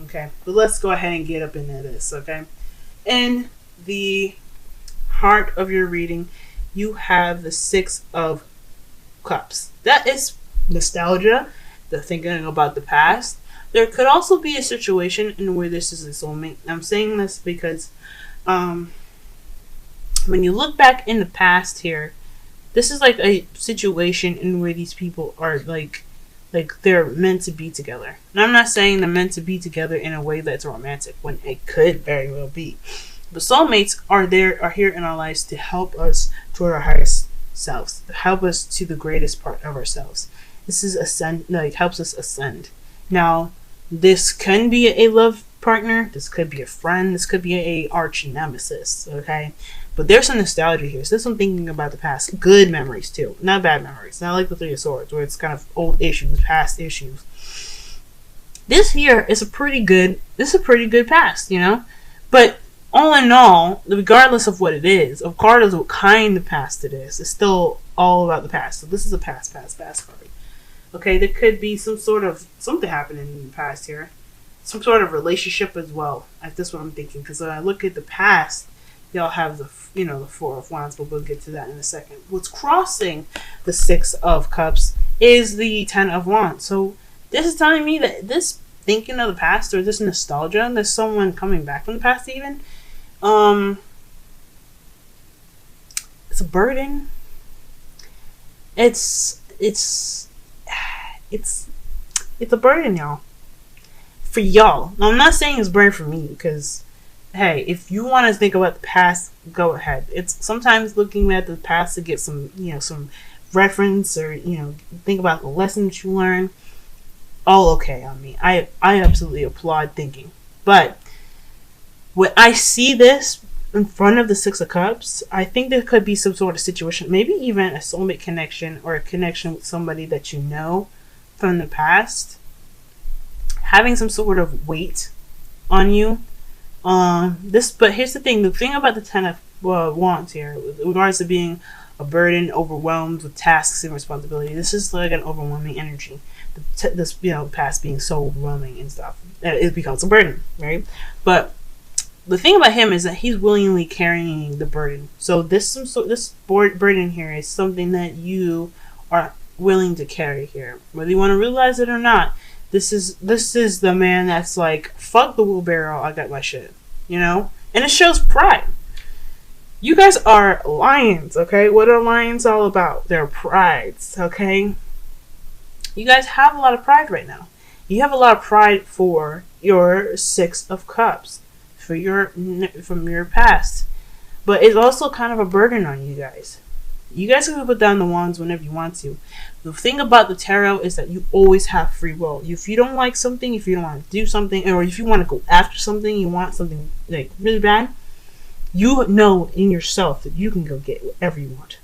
Okay, but let's go ahead and get up into this. Okay, in the heart of your reading, you have the Six of Cups. That is nostalgia, the thinking about the past. There could also be a situation in where this is a soulmate. I'm saying this because when you look back in the past here, this is like a situation in where these people are like they're meant to be together. And I'm not saying they're meant to be together in a way that's romantic, when it could very well be. But soulmates are here in our lives to help us toward our highest selves, to help us to the greatest part of ourselves. This is helps us ascend. Now, this can be a love partner, this could be a friend, this could be a arch nemesis, okay? But there's some nostalgia here. So there's some thinking about the past. Good memories too. Not bad memories. Not like the Three of Swords, where it's kind of old issues, past issues. This here is a pretty good past, you know? But all in all, regardless of what it is, regardless of what kind of past it is, it's still all about the past. So this is a past card. Okay, there could be something happening in the past here. Some sort of relationship as well. That's what I'm thinking. Because when I look at the past, y'all have the Four of Wands, but we'll get to that in a second. What's crossing the Six of Cups is the Ten of Wands. So this is telling me that this thinking of the past, or this nostalgia, there's someone coming back from the past even. It's a burden. It's a burden, y'all. For y'all. Now, I'm not saying it's a burden for me, because hey, if you want to think about the past, go ahead. It's sometimes looking at the past to get some reference, or think about the lessons you learn. All okay on me. I absolutely applaud thinking. But when I see this in front of the Six of Cups, I think there could be some sort of situation, maybe even a soulmate connection, or a connection with somebody that you know from the past, having some sort of weight on you. But here's the thing about the Ten of Wands here, with regards to being a burden, overwhelmed with tasks and responsibility. This is like an overwhelming energy. This past being so overwhelming and stuff, it becomes a burden, right? But the thing about him is that he's willingly carrying the burden. So this burden here is something that you are willing to carry here, whether you want to realize it or not. This is the man that's like, fuck the wheelbarrow, I got my shit, and it shows pride. You guys are lions, okay? What are lions all about? They're prides, okay? You guys have a lot of pride right now. You have a lot of pride for your Six of Cups, from your past, but it's also kind of a burden on you guys. You guys can put down the wands whenever you want to. The thing about the tarot is that you always have free will. If you don't like something, if you don't want to do something, or if you want to go after something, you want something like really bad, you know in yourself that you can go get whatever you want.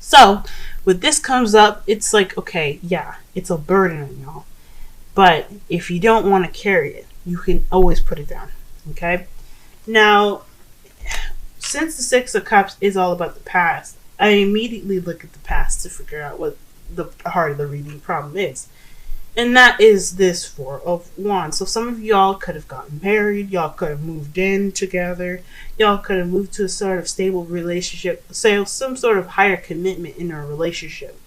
So when this comes up, it's like, okay, yeah, it's a burden on y'all. But if you don't want to carry it, you can always put it down. Okay? Now, since the Six of Cups is all about the past, I immediately look at the past to figure out what the heart of the reading problem is. And that is this Four of Wands. So some of y'all could have gotten married. Y'all could have moved in together. Y'all could have moved to a sort of stable relationship. Say some sort of higher commitment in a relationship.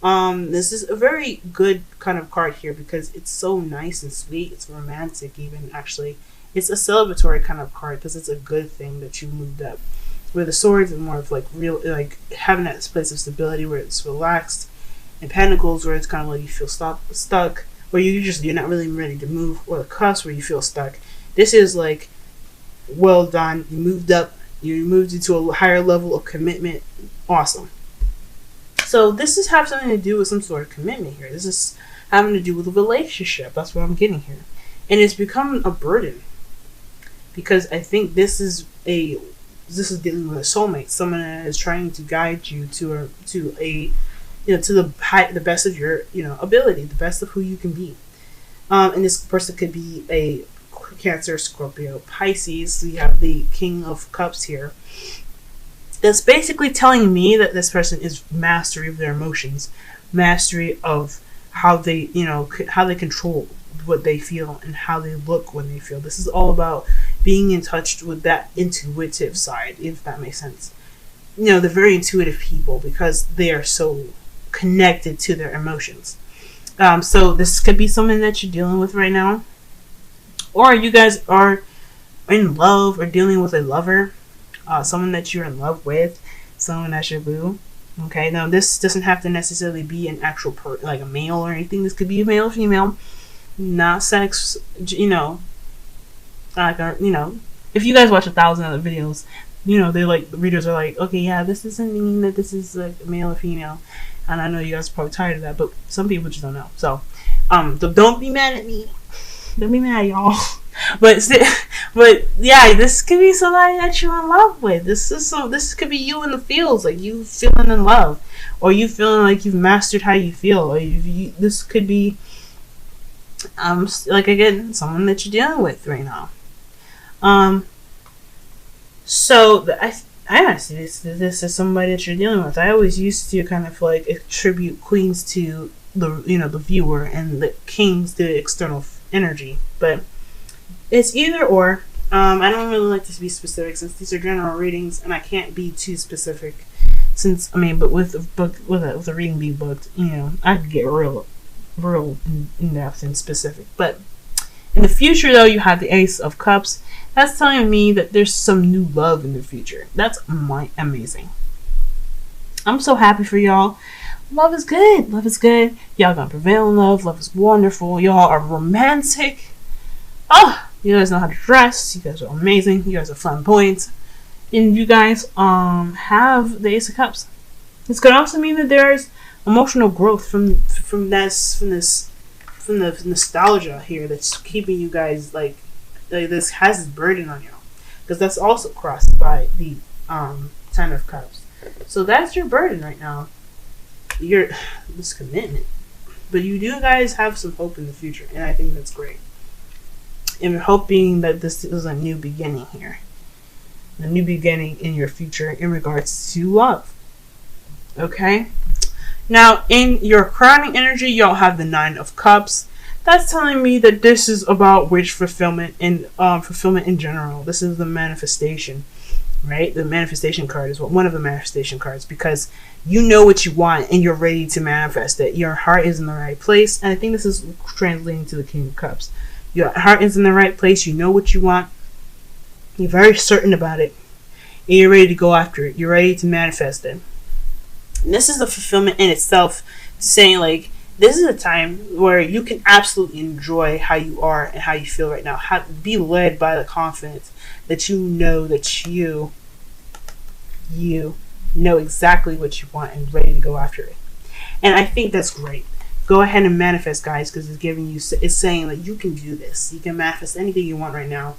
This is a very good kind of card here because it's so nice and sweet. It's romantic even, actually. It's a celebratory kind of card because it's a good thing that you moved up. Where the Swords is more of like real, like having that place of stability where it's relaxed. And Pentacles where it's kind of like you feel stuck, where you're not really ready to move, or the Cups where you feel stuck. This is like, well done, you moved up, you moved into a higher level of commitment. Awesome. So this is have something to do with some sort of commitment here. This is having to do with a relationship. That's what I'm getting here. And it's become a burden. Because I think this is dealing with a soulmate, someone that is trying to guide you to the best of your ability, the best of who you can be. And this person could be a Cancer, Scorpio, Pisces. So you have the King of Cups here. That's basically telling me that this person is mastery of their emotions, mastery of how they control what they feel and how they look when they feel. This is all about being in touch with that intuitive side, if that makes sense. They're very intuitive people because they are so connected to their emotions. So this could be something that you're dealing with right now, or you guys are in love or dealing with a lover, someone that you're in love with, someone that's your boo. Okay, now this doesn't have to necessarily be an actual like a male or anything. This could be a male or female, not sex. Like if you guys watch 1,000 other videos, they like, the readers are like, okay, yeah, this doesn't mean that this is like male or female, and I know you guys are probably tired of that, but some people just don't know. So, don't be mad at me. Don't be mad, y'all. But yeah, this could be somebody that you're in love with. This could be you in the fields, like you feeling in love, or you feeling like you've mastered how you feel, or this could be like, again, someone that you're dealing with right now. So I honestly, this is somebody that you're dealing with. I always used to kind of like attribute queens to the viewer, and the kings to the external energy, but it's either or. I don't really like to be specific since these are general readings, and I can't be too specific. But with a reading being booked, I could get real in depth and specific. But in the future, though, you have the Ace of Cups. That's telling me that there's some new love in the future. That's amazing. I'm so happy for y'all. Love is good. Love is good. Y'all gonna prevail in love. Love is wonderful. Y'all are romantic. You guys know how to dress. You guys are amazing. You guys are flamboyant. And you guys have the Ace of Cups. This could also mean that there's emotional growth from the nostalgia here that's keeping you guys like this has this burden on you, because that's also crossed by the Ten of Cups. So that's your burden right now. This commitment, but you do guys have some hope in the future, and I think that's great. And we're hoping that this is a new beginning here, a new beginning in your future in regards to love. Okay. Now, in your crowning energy, y'all have the Nine of Cups. That's telling me that this is about wish fulfillment and fulfillment in general. This is the manifestation, right? The manifestation card is one of the manifestation cards, because you know what you want and you're ready to manifest it. Your heart is in the right place, and I think this is translating to the King of Cups. Your heart is in the right place. You know what you want. You're very certain about it, and you're ready to go after it. You're ready to manifest it. And this is the fulfillment in itself, saying like, this is a time where you can absolutely enjoy how you are and how you feel right now. Be led by the confidence that you know that you know exactly what you want and ready to go after it. And I think that's great. Go ahead and manifest, guys, because it's saying that you can do this. You can manifest anything you want right now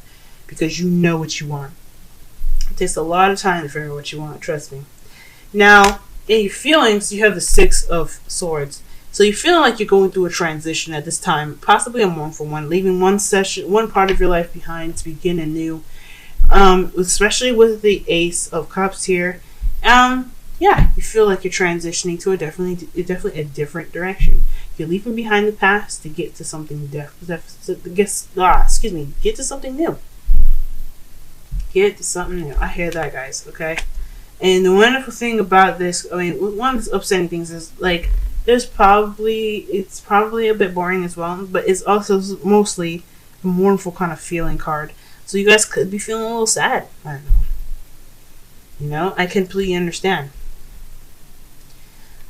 because you know what you want. It takes a lot of time to figure out what you want, trust me. Now, in your feelings, you have the Six of Swords. So you're feeling like you're going through a transition at this time, possibly a mournful one, leaving one part of your life behind to begin anew. Especially with the Ace of Cups here. Yeah, you feel like you're transitioning to definitely a different direction. You're leaving behind the past to get to something get to something new. Get to something new. I hear that, guys. Okay. And the wonderful thing about this, one of the upsetting things is like, it's probably a bit boring as well, but it's also mostly a mournful kind of feeling card. So you guys could be feeling a little sad. I don't know. I completely understand.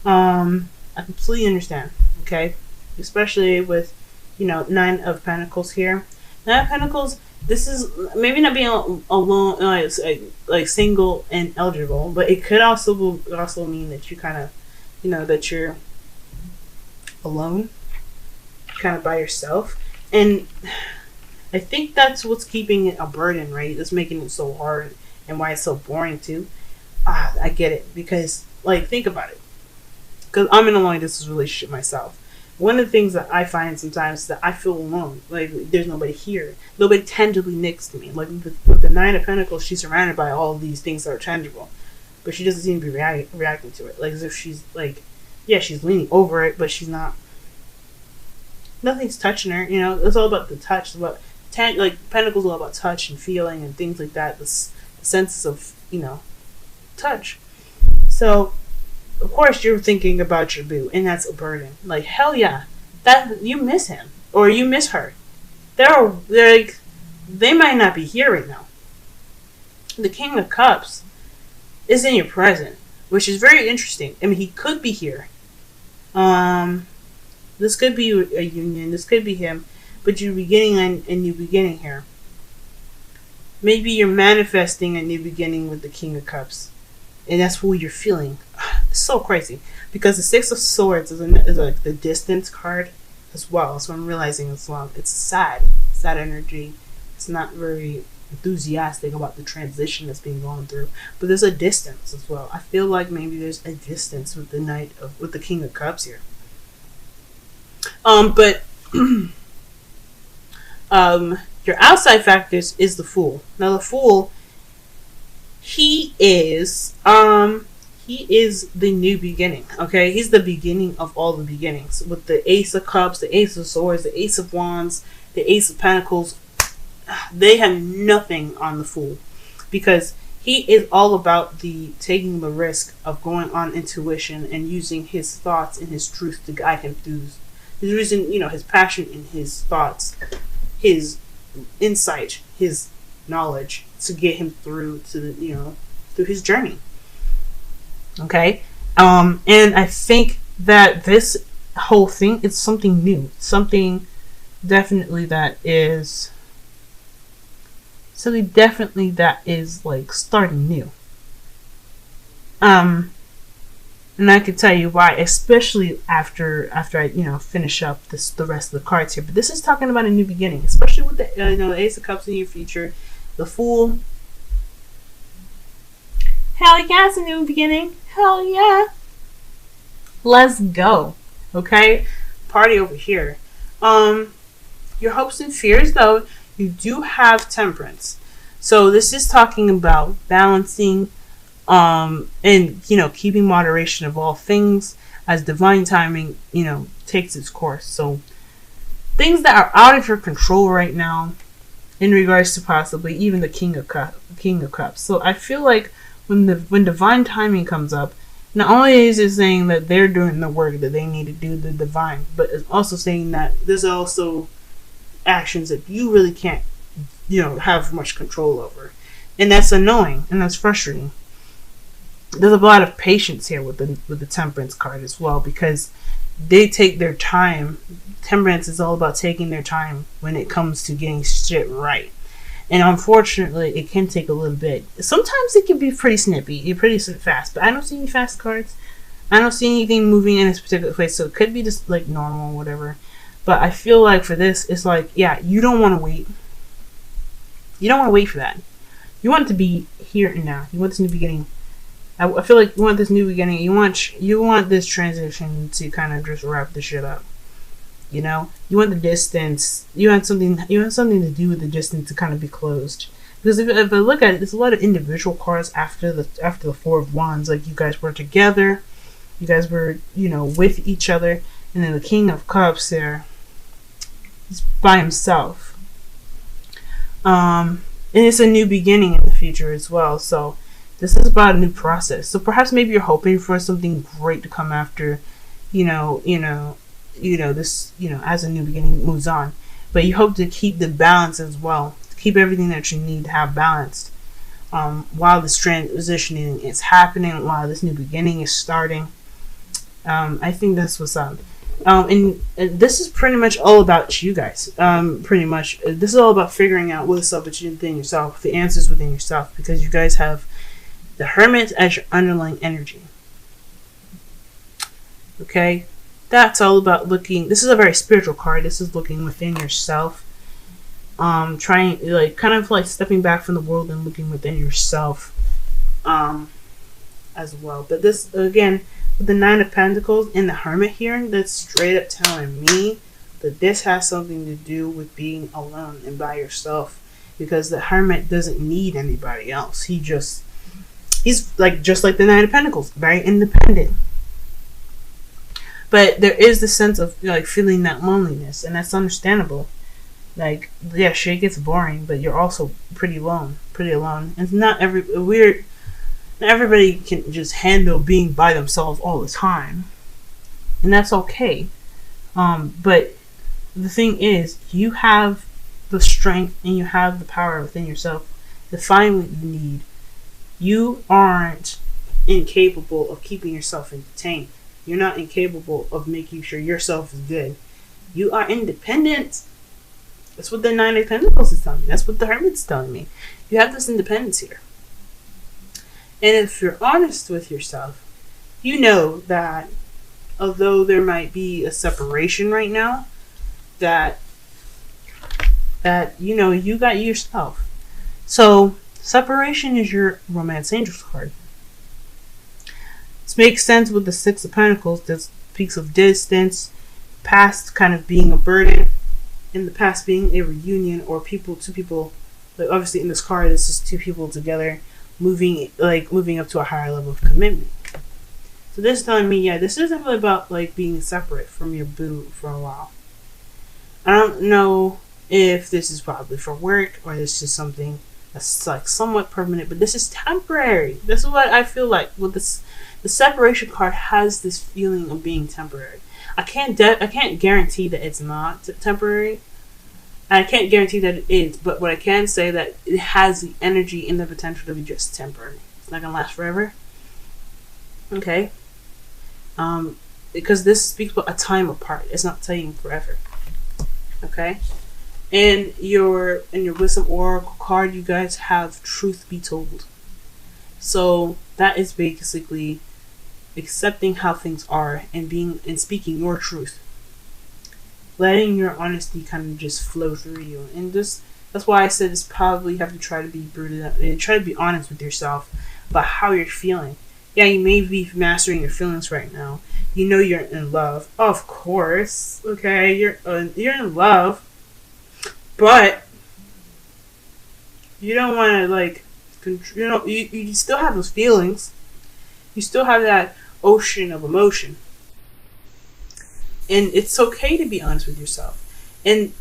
I completely understand. Okay, especially with Nine of Pentacles here. Nine of Pentacles. This is maybe not being alone, like single and eligible, but it could also mean that you kind of, that you're alone, kind of by yourself. And I think that's what's keeping it a burden, right? That's making it so hard and why it's so boring too. I get it, because think about it, because I'm in a long distance relationship myself. One of the things that I find sometimes is that I feel alone, like there's nobody here, nobody tangibly next to me. Like with the Nine of Pentacles, she's surrounded by all of these things that are tangible, but she doesn't seem to be reacting to it, like as if she's she's leaning over it, but she's not Nothing's touching her. You know, it's all about the touch. It's about like Pentacles, all about touch and feeling and things like that. The senses of, you know, touch. So, of course, you're thinking about your boo, and that's a burden. Like, hell yeah, that you miss him or you miss her. They're like, they might not be here right now. The King of Cups is in your present, which is very interesting. I mean, he could be here. This could be a union. This could be him, but you're beginning a new beginning here. Maybe you're manifesting a new beginning with the King of Cups, and that's who you're feeling. It's so crazy because the Six of Swords is like the distance card as well. So I'm realizing as well, it's sad energy. It's not very enthusiastic about the transition that's being gone through, but there's a distance as well. I feel like maybe there's a distance with with the King of Cups here. But your outside factors is the Fool. Now the Fool, he is the new beginning. Okay, he's the beginning of all the beginnings. With the Ace of Cups, the Ace of Swords, the Ace of Wands, the Ace of Pentacles, they have nothing on the Fool, because he is all about taking the risk of going on intuition and using his thoughts and his truth to guide him through his reason, you know, his passion and his thoughts, his insight, his knowledge to get him through to the, you know, through his journey. Okay, and I think that this whole thing is something new, something definitely that is like starting new. And I can tell you why, especially after I, you know, finish up the rest of the cards here. But this is talking about a new beginning, especially with the you know, the Ace of Cups in your future, the Fool. Hell yeah, it's a new beginning. Hell yeah. Let's go. Okay? Party over here. Your hopes and fears, though, you do have Temperance. So this is talking about balancing and, you know, keeping moderation of all things as divine timing, you know, takes its course. So things that are out of your control right now in regards to possibly even the King of Cups. So I feel like when divine timing comes up, not only is it saying that they're doing the work that they need to do, the divine, but it's also saying that there's also actions that you really can't, you know, have much control over. And that's annoying and that's frustrating. There's a lot of patience here with the Temperance card as well, because they take their time. Temperance is all about taking their time when it comes to getting shit right. And unfortunately, it can take a little bit. Sometimes it can be pretty snippy, pretty fast. But I don't see any fast cards. I don't see anything moving in this particular place. So it could be just like normal or whatever. But I feel like for this, it's like, yeah, you don't want to wait. You don't want to wait for that. You want it to be here and now. You want this new beginning. I feel like you want this new beginning. You want this transition to kind of just wrap the shit up. You know, you want the distance. You want something to do with the distance to kind of be closed. Because if I look at it, there's a lot of individual cards after the Four of Wands. Like you guys were together, you guys were, you know, with each other, and then the King of Cups there, he's by himself. And it's a new beginning in the future as well. So this is about a new process. So perhaps maybe you're hoping for something great to come after, this, as a new beginning moves on. But you hope to keep the balance as well. Keep everything that you need to have balanced. While this transitioning is happening, while this new beginning is starting. I think that's what's up. And this is pretty much all about you guys. Pretty much. This is all about figuring out what's up within yourself. The answers within yourself. Because you guys have the Hermit as your underlying energy. Okay? That's all about looking. This is a very spiritual card. This is looking within yourself. Trying, kind of stepping back from the world and looking within yourself. As well. But this, again, with the Nine of Pentacles and the Hermit here, that's straight up telling me that this has something to do with being alone and by yourself. Because the Hermit doesn't need anybody else. He's just like the Nine of Pentacles, very independent. But there is the sense of like feeling that loneliness, and that's understandable. Like, yeah, shit gets boring, but you're also pretty alone. And not everybody can just handle being by themselves all the time, and that's okay. But the thing is, you have the strength and you have the power within yourself to find what you need. You aren't incapable of keeping yourself entertained. You're not incapable of making sure yourself is good. You are independent. That's what the Nine of Pentacles is telling me. That's what the Hermit's telling me. You have this independence here. And if you're honest with yourself, you know that although there might be a separation right now, that you know, you got yourself. So separation is your Romance Angels card. This makes sense with the Six of Pentacles. That speaks of distance, past kind of being a burden, in the past being a reunion, or two people. Like obviously in this card, this is two people together moving up to a higher level of commitment. So this is telling me, yeah, this isn't really about like being separate from your boo for a while. I don't know if this is probably for work or this is something that's like somewhat permanent, but this is temporary. This is what I feel like with this. The separation card has this feeling of being temporary. I can't guarantee that it's not temporary. I can't guarantee that it is, but what I can say that it has the energy and the potential to be just temporary. It's not gonna last forever. Okay. Because this speaks about a time apart. It's not saying forever. Okay. And your Wisdom Oracle card, you guys have Truth Be Told. So that is basically accepting how things are and speaking your truth. Letting your honesty kind of just flow through you. And that's why I said it's probably you have to try to be rooted and try to be honest with yourself about how you're feeling. Yeah, you may be mastering your feelings right now. You know you're in love. Of course. Okay, you're in love. But you don't want to like you still have those feelings. You still have that ocean of emotion. And it's okay to be honest with yourself. And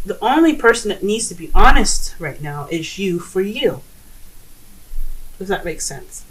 the only person that needs to be honest right now is you for you. Does that make sense?